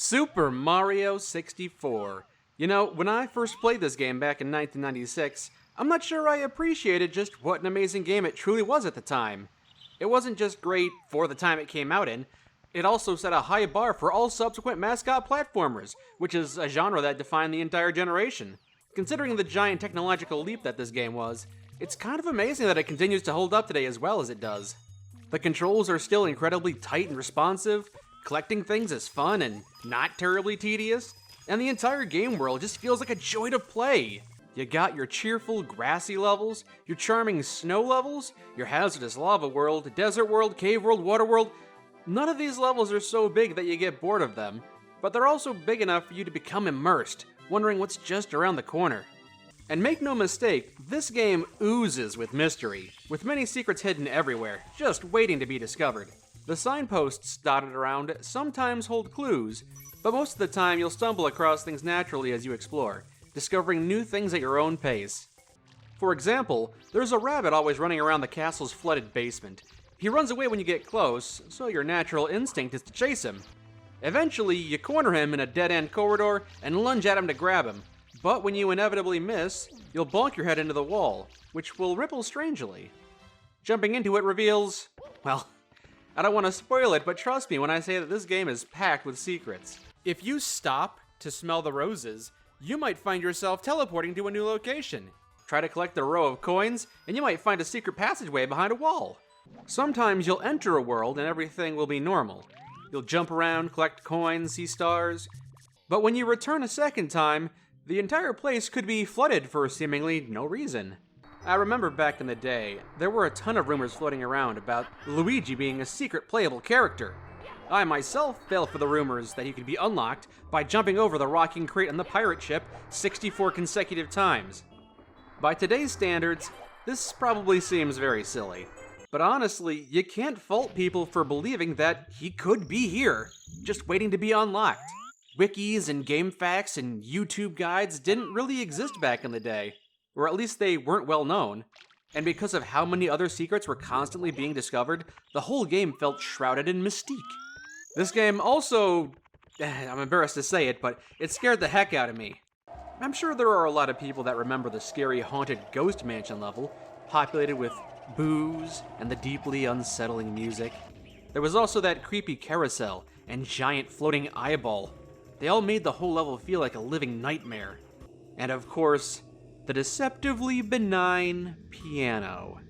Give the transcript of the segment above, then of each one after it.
Super Mario 64. You know, when I first played this game back in 1996, I'm not sure I appreciated just what an amazing game it truly was at the time. It wasn't just great for the time it came out in, it also set a high bar for all subsequent mascot platformers, which is a genre that defined the entire generation. Considering the giant technological leap that this game was, it's kind of amazing that it continues to hold up today as well as it does. The controls are still incredibly tight and responsive, collecting things is fun and not terribly tedious, and the entire game world just feels like a joy to play. You got your cheerful, grassy levels, your charming snow levels, your hazardous lava world, desert world, cave world, water world. None of these levels are so big that you get bored of them, but they're also big enough for you to become immersed, wondering what's just around the corner. And make no mistake, this game oozes with mystery, with many secrets hidden everywhere, just waiting to be discovered. The signposts dotted around sometimes hold clues, but most of the time you'll stumble across things naturally as you explore, discovering new things at your own pace. For example, there's a rabbit always running around the castle's flooded basement. He runs away when you get close, so your natural instinct is to chase him. Eventually, you corner him in a dead-end corridor and lunge at him to grab him, but when you inevitably miss, you'll bonk your head into the wall, which will ripple strangely. Jumping into it reveals, well, I don't want to spoil it, but trust me when I say that this game is packed with secrets. If you stop to smell the roses, you might find yourself teleporting to a new location. Try to collect a row of coins, and you might find a secret passageway behind a wall. Sometimes you'll enter a world and everything will be normal. You'll jump around, collect coins, see stars. But when you return a second time, the entire place could be flooded for seemingly no reason. I remember back in the day, there were a ton of rumors floating around about Luigi being a secret playable character. I myself fell for the rumors that he could be unlocked by jumping over the rocking crate on the pirate ship 64 consecutive times. By today's standards, this probably seems very silly. But honestly, you can't fault people for believing that he could be here, just waiting to be unlocked. Wikis and game facts and YouTube guides didn't really exist back in the day, or at least they weren't well known. And because of how many other secrets were constantly being discovered, the whole game felt shrouded in mystique. This game also, I'm embarrassed to say it, but it scared the heck out of me. I'm sure there are a lot of people that remember the scary haunted ghost mansion level, populated with booze and the deeply unsettling music. There was also that creepy carousel and giant floating eyeball. They all made the whole level feel like a living nightmare. And of course, the deceptively benign piano.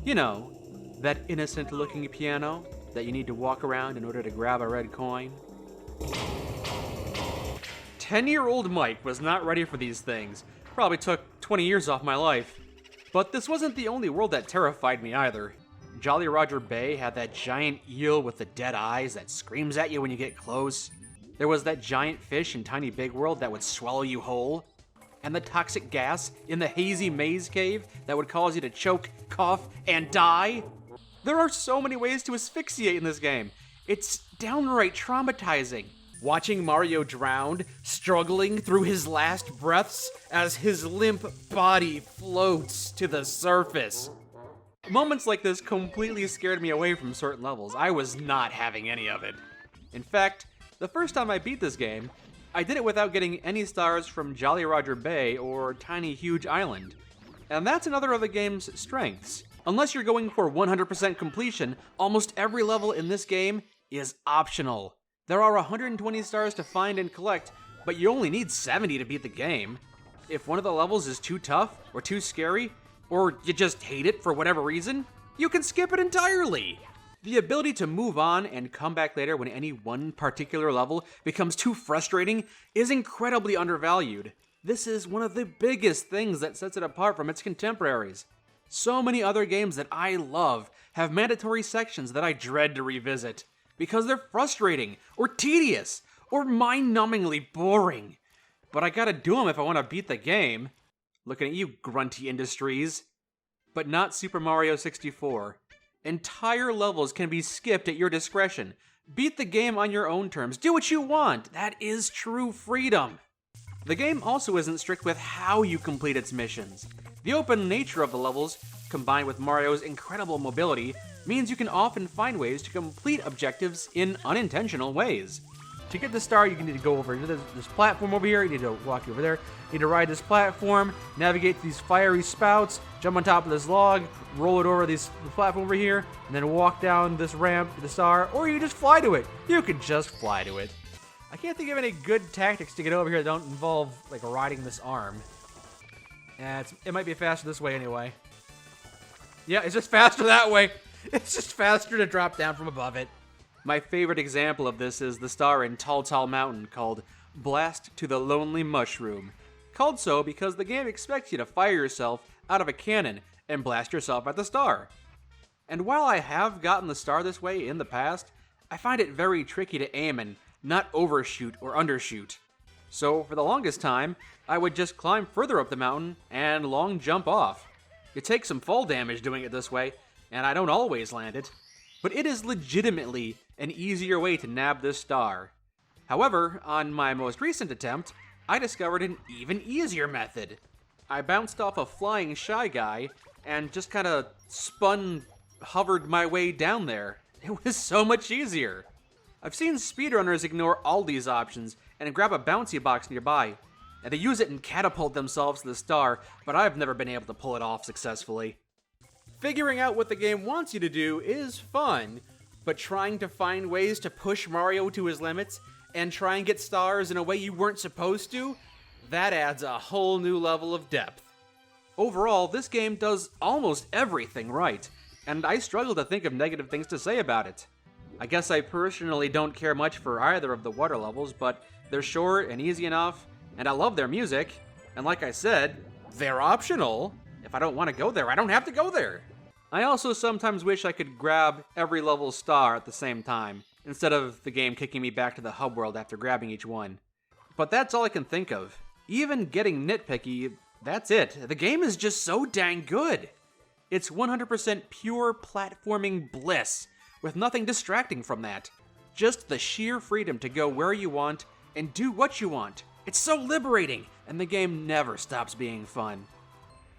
You know, that innocent-looking piano that you need to walk around in order to grab a red coin. 10-year-old Mike was not ready for these things. Probably took 20 years off my life. But this wasn't the only world that terrified me either. Jolly Roger Bay had that giant eel with the dead eyes that screams at you when you get close. There was that giant fish in Tiny Big World that would swallow you whole. And the toxic gas in the hazy maze cave that would cause you to choke, cough, and die. There are so many ways to asphyxiate in this game. It's downright traumatizing. Watching Mario drown, struggling through his last breaths as his limp body floats to the surface. Moments like this completely scared me away from certain levels. I was not having any of it. In fact, the first time I beat this game, I did it without getting any stars from Jolly Roger Bay or Tiny Huge Island. And that's another of the game's strengths. Unless you're going for 100% completion, almost every level in this game is optional. There are 120 stars to find and collect, but you only need 70 to beat the game. If one of the levels is too tough, or too scary, or you just hate it for whatever reason, you can skip it entirely. The ability to move on and come back later when any one particular level becomes too frustrating is incredibly undervalued. This is one of the biggest things that sets it apart from its contemporaries. So many other games that I love have mandatory sections that I dread to revisit, because they're frustrating, or tedious, or mind-numbingly boring. But I gotta do them if I want to beat the game. Looking at you, Grunty Industries. But not Super Mario 64. Entire levels can be skipped at your discretion. Beat the game on your own terms. Do what you want. That is true freedom. The game also isn't strict with how you complete its missions. The open nature of the levels, combined with Mario's incredible mobility, means you can often find ways to complete objectives in unintentional ways. To get the star, you need to go over to this platform over here. You need to walk over there. You need to ride this platform, navigate to these fiery spouts, jump on top of this log, roll it over the platform over here, and then walk down this ramp to the star, or you just fly to it. You can just fly to it. I can't think of any good tactics to get over here that don't involve, like, riding this arm. It might be faster this way anyway. Yeah, it's just faster that way. It's just faster to drop down from above it. My favorite example of this is the star in Tall Tall Mountain called Blast to the Lonely Mushroom. Called so because the game expects you to fire yourself out of a cannon and blast yourself at the star. And while I have gotten the star this way in the past, I find it very tricky to aim and not overshoot or undershoot. So for the longest time, I would just climb further up the mountain and long jump off. You take some fall damage doing it this way, and I don't always land it, but it is legitimately an easier way to nab this star. However, on my most recent attempt, I discovered an even easier method. I bounced off a flying Shy Guy and just kinda hovered my way down there. It was so much easier. I've seen speedrunners ignore all these options and grab a bouncy box nearby, and they use it and catapult themselves to the star, but I've never been able to pull it off successfully. Figuring out what the game wants you to do is fun, but trying to find ways to push Mario to his limits and try and get stars in a way you weren't supposed to, that adds a whole new level of depth. Overall, this game does almost everything right, and I struggle to think of negative things to say about it. I guess I personally don't care much for either of the water levels, but they're short and easy enough, and I love their music, and like I said, they're optional. If I don't want to go there, I don't have to go there. I also sometimes wish I could grab every level star at the same time, instead of the game kicking me back to the hub world after grabbing each one. But that's all I can think of. Even getting nitpicky, that's it. The game is just so dang good. It's 100% pure platforming bliss, with nothing distracting from that. Just the sheer freedom to go where you want and do what you want. It's so liberating, and the game never stops being fun.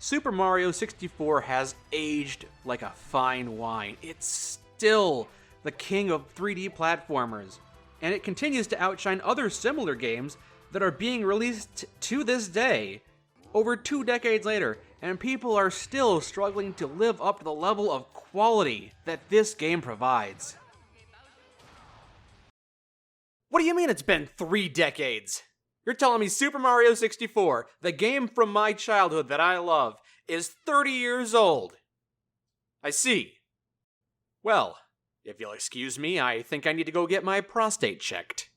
Super Mario 64 has aged like a fine wine. It's still the king of 3D platformers, and it continues to outshine other similar games that are being released to this day, over 2 decades later, and people are still struggling to live up to the level of quality that this game provides. What do you mean it's been 3 decades? You're telling me Super Mario 64, the game from my childhood that I love, is 30 years old? I see. Well, if you'll excuse me, I think I need to go get my prostate checked.